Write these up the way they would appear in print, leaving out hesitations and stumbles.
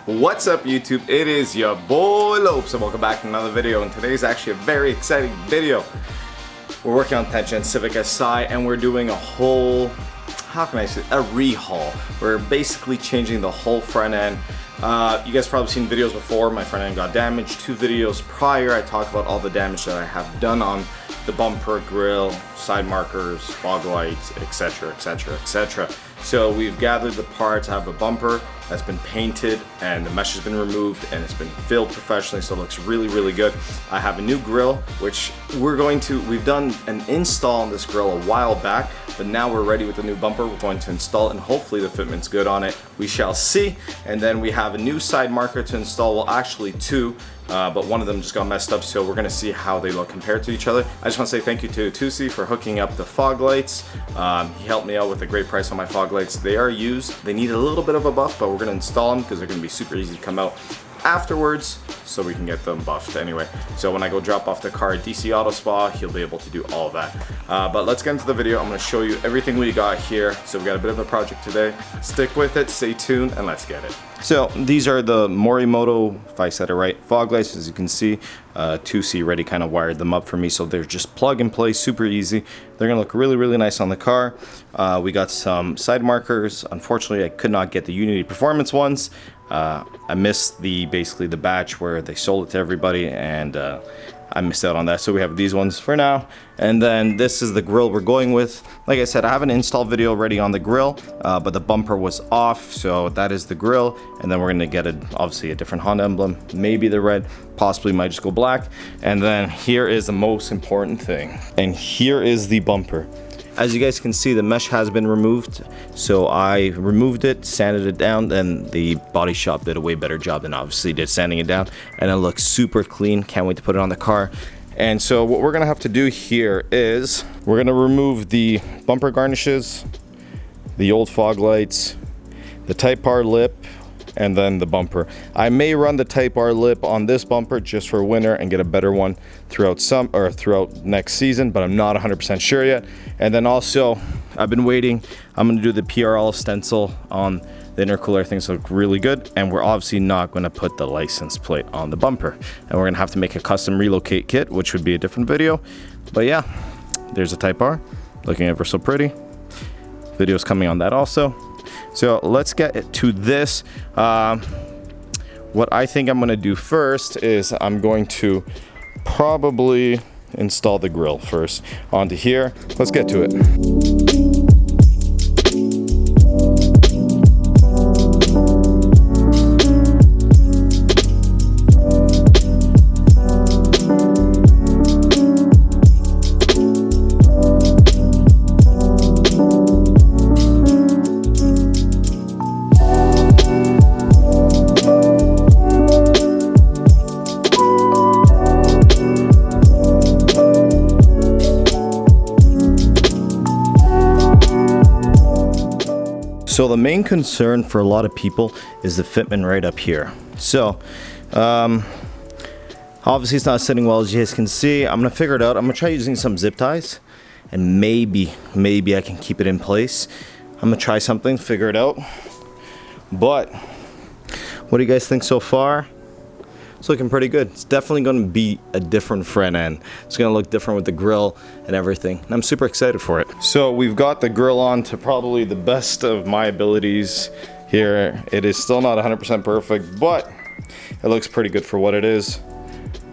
What's up YouTube? It is your boy Lowpes and welcome back to another video, and today's actually a very exciting video. We're working on 10th Gen Civic Si and we're doing a whole, how can I say, a rehaul. We're basically changing the whole front end. You guys probably seen videos before. My front end got damaged. 2 videos prior I talked about all the damage that I have done on the bumper, grill, side markers, fog lights, etc, etc, etc. So we've gathered the parts. I have a bumper that's been painted and the mesh has been removed and it's been filled professionally, so it looks really, really good. I have a new grill, which we've done an install on this grill a while back, but now we're ready with the new bumper. We're going to install it and hopefully the fitment's good on it. We shall see. And then we have a new side marker to install, well actually 2. But one of them just got messed up, so we're gonna see how they look compared to each other. I just want to say thank you to Tusi for hooking up the fog lights. He helped me out with a great price on my fog lights. They are used. They need a little bit of a buff, but we're gonna install them because they're gonna be super easy to come out afterwards, so we can get them buffed anyway. So when I go drop off the car at DC Auto Spa, he'll be able to do all of that. But let's get into the video. I'm gonna show you everything we got here. So we got a bit of a project today. Stick with it, stay tuned, and let's get it. So these are the Morimoto, if I said it right, fog lights. As you can see, 2C already kind of wired them up for me, so they're just plug and play, super easy. They're gonna look really, really nice on the car. We got some side markers. Unfortunately, I could not get the Unity Performance ones. I missed basically the batch where they sold it to everybody, and I missed out on that, so we have these ones for now. And then this is the grill we're going with. Like I said, I have an install video ready on the grill, but the bumper was off, so that is the grill. And then we're gonna get obviously a different Honda emblem, maybe the red, possibly might just go black. And then here is the most important thing, and here is the bumper. As you guys can see, the mesh has been removed, so I removed it, sanded it down, and the body shop did a way better job than obviously did sanding it down, and it looks super clean. Can't wait to put it on the car. And so what we're gonna have to do here is we're gonna remove the bumper garnishes, the old fog lights, the Type R lip, and then the bumper. I may run the Type R lip on this bumper just for winter and get a better one throughout next season, but I'm not 100% sure yet. And then also, I've been waiting. I'm gonna do the PRL stencil on the intercooler. Things look really good, and we're obviously not gonna put the license plate on the bumper. And we're gonna have to make a custom relocate kit, which would be a different video. But yeah, there's a Type R, looking ever so pretty. Videos coming on that also. So let's get to this. What I think I'm gonna do first is I'm going to probably install the grill first onto here. Let's get to it. So the main concern for a lot of people is the fitment right up here. So obviously it's not sitting well, as you guys can see. I'm gonna figure it out. I'm gonna try using some zip ties, and maybe I can keep it in place. I'm gonna try something, figure it out. But what do you guys think so far? It's looking pretty good. It's definitely going to be a different front end. It's going to look different with the grill and everything. And I'm super excited for it. So we've got the grill on to probably the best of my abilities here. It is still not 100% perfect, but it looks pretty good for what it is.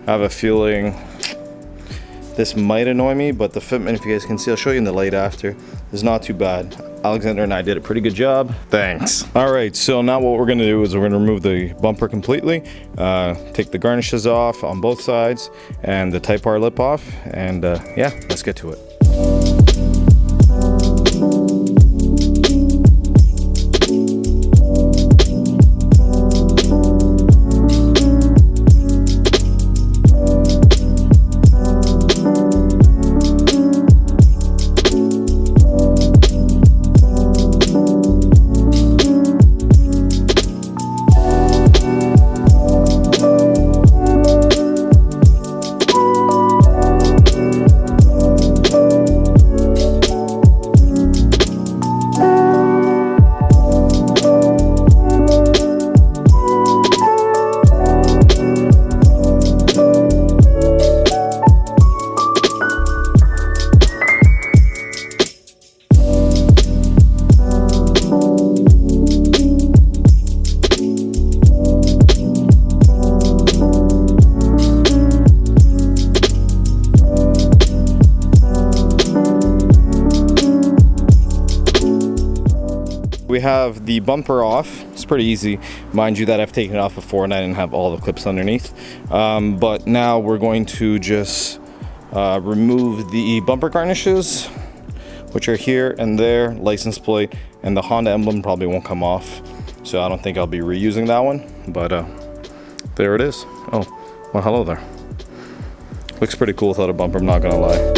I have a feeling this might annoy me, but the fitment, if you guys can see, I'll show you in the light after, is not too bad. Alexander and I did a pretty good job. Thanks. All right, so now what we're gonna do is we're gonna remove the bumper completely, take the garnishes off on both sides, and the Type R lip off, and yeah, let's get to it. have the bumper off. It's pretty easy. Mind you that I've taken it off before and I didn't have all the clips underneath. But now we're going to just remove the bumper garnishes, which are here and there, license plate, and the Honda emblem probably won't come off. So I don't think I'll be reusing that one, but there it is. Oh, well, hello there. Looks pretty cool without a bumper, I'm not gonna lie.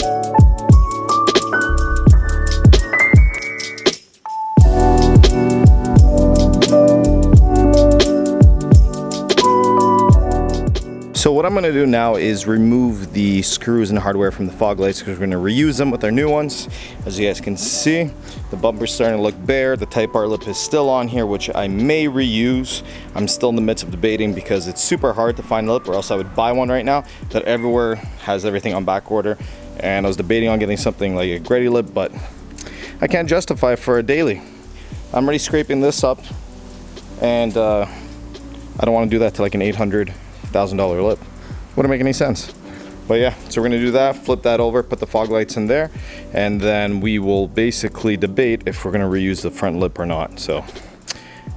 So what I'm gonna do now is remove the screws and hardware from the fog lights because we're gonna reuse them with our new ones. As you guys can see, the bumper's starting to look bare. The Type R lip is still on here, which I may reuse. I'm still in the midst of debating because it's super hard to find a lip, or else I would buy one right now that everywhere has everything on back order. And I was debating on getting something like a Gretty lip, but I can't justify it for a daily. I'm already scraping this up, and I don't want to do that to like an $800,000 lip. Wouldn't make any sense. But yeah, so we're gonna do that, flip that over, put the fog lights in there, and then we will basically debate if we're gonna reuse the front lip or not. So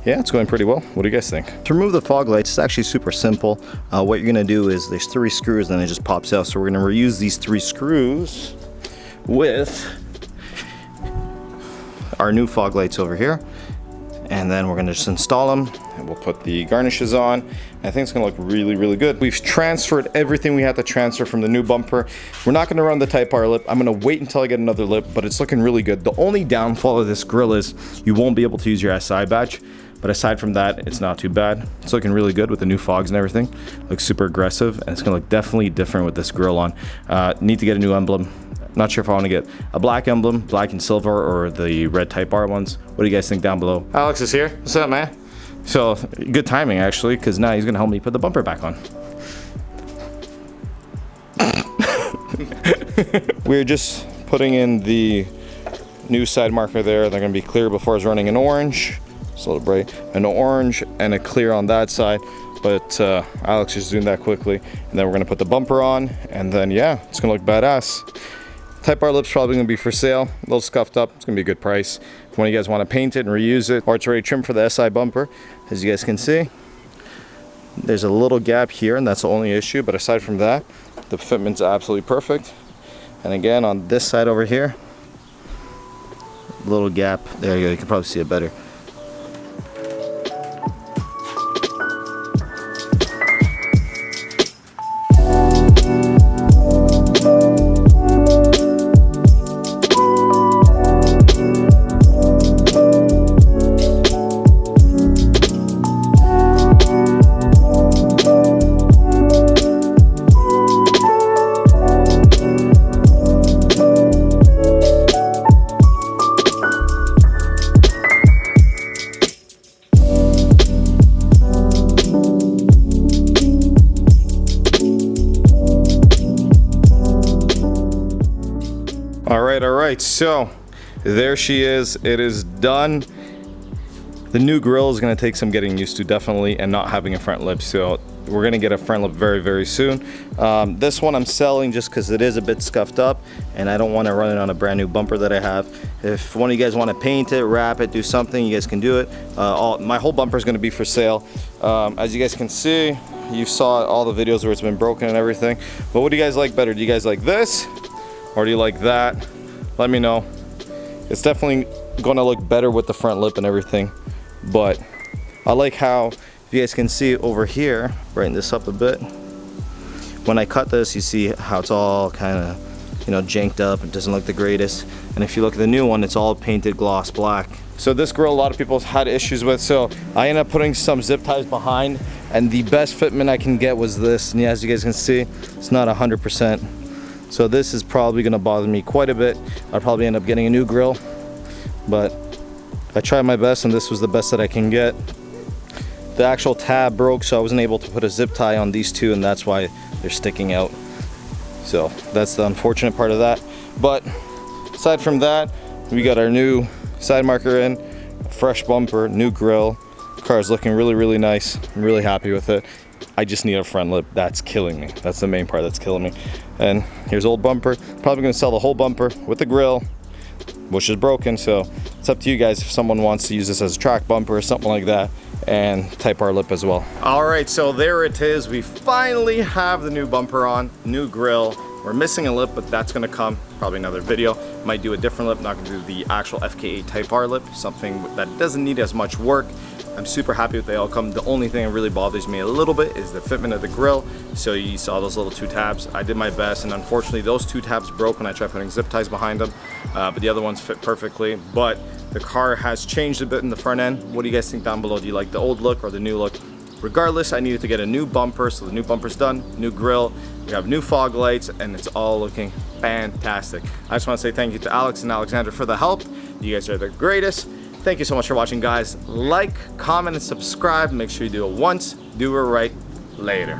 yeah, it's going pretty well. What do you guys think? To remove the fog lights, it's actually super simple. What you're gonna do is there's 3 screws and it just pops out. So we're gonna reuse these 3 screws with our new fog lights over here. And then we're gonna just install them and we'll put the garnishes on. I think it's gonna look really, really good. We've transferred everything we had to transfer from the new bumper. We're not gonna run the Type R lip. I'm gonna wait until I get another lip, but it's looking really good. The only downfall of this grill is you won't be able to use your SI badge. But aside from that, it's not too bad. It's looking really good with the new fogs and everything. Looks super aggressive, and it's gonna look definitely different with this grill on. Need to get a new emblem. Not sure if I want to get a black emblem, black and silver, or the red Type R ones. What do you guys think down below? Alex is here. What's up, man? So, good timing actually, because now he's gonna help me put the bumper back on. We're just putting in the new side marker there. They're gonna be clear before it's running an orange. It's a little bright. An orange and a clear on that side. But Alex is doing that quickly. And then we're gonna put the bumper on, and then yeah, it's gonna look badass. Type R lip's probably gonna be for sale, a little scuffed up. It's gonna be a good price. If one of you guys want to paint it and reuse it, or it's already trimmed for the SI bumper, as you guys can see, there's a little gap here, and that's the only issue. But aside from that, the fitment's absolutely perfect. And again, on this side over here, little gap. There you go. You can probably see it better. All right, so there she is. It is done. The new grill is gonna take some getting used to, definitely, and not having a front lip. So we're gonna get a front lip very, very soon. This one I'm selling just because it is a bit scuffed up, and I don't want to run it on a brand new bumper that I have. If one of you guys want to paint it, wrap it, do something, you guys can do it. My whole bumper is gonna be for sale. As you guys can see, you saw all the videos where it's been broken and everything. But what do you guys like better? Do you guys like this, or do you like that? Let me know. It's definitely gonna look better with the front lip and everything, but I like how, if you guys can see over here, brighten this up a bit. When I cut this, you see how it's all kind of, you know, janked up. It doesn't look the greatest. And if you look at the new one, it's all painted gloss black. So this grill, a lot of people had issues with, so I ended up putting some zip ties behind, and the best fitment I can get was this. And as you guys can see, it's not 100%. So this is probably gonna bother me quite a bit. I'll probably end up getting a new grill, but I tried my best and this was the best that I can get. The actual tab broke, so I wasn't able to put a zip tie on these two, and that's why they're sticking out. So that's the unfortunate part of that. But aside from that, we got our new side marker in, a fresh bumper, new grill. The car is looking really, really nice. I'm really happy with it. I just need a front lip. That's killing me. That's the main part that's killing me. And here's old bumper. Probably gonna sell the whole bumper with the grill, which is broken, so It's up to you guys if someone wants to use this as a track bumper or something like that, and Type R lip as well. All right, so there it is. We finally have the new bumper on, new grille. We're missing a lip, but that's gonna come, probably another video. Might do a different lip, not gonna do the actual FK8 Type R lip, something that doesn't need as much work. I'm super happy with the outcome. The only thing that really bothers me a little bit is the fitment of the grille. So you saw those little 2 tabs. I did my best, and unfortunately those 2 tabs broke when I tried putting zip ties behind them, but the other ones fit perfectly. But the car has changed a bit in the front end. What do you guys think down below? Do you like the old look or the new look? Regardless, I needed to get a new bumper, so the new bumper's done, new grille, we have new fog lights, and it's all looking fantastic. I just want to say thank you to Alex and Alexander for the help. You guys are the greatest. Thank you so much for watching, guys. Like, comment, and subscribe. Make sure you do it once, do it right. Later.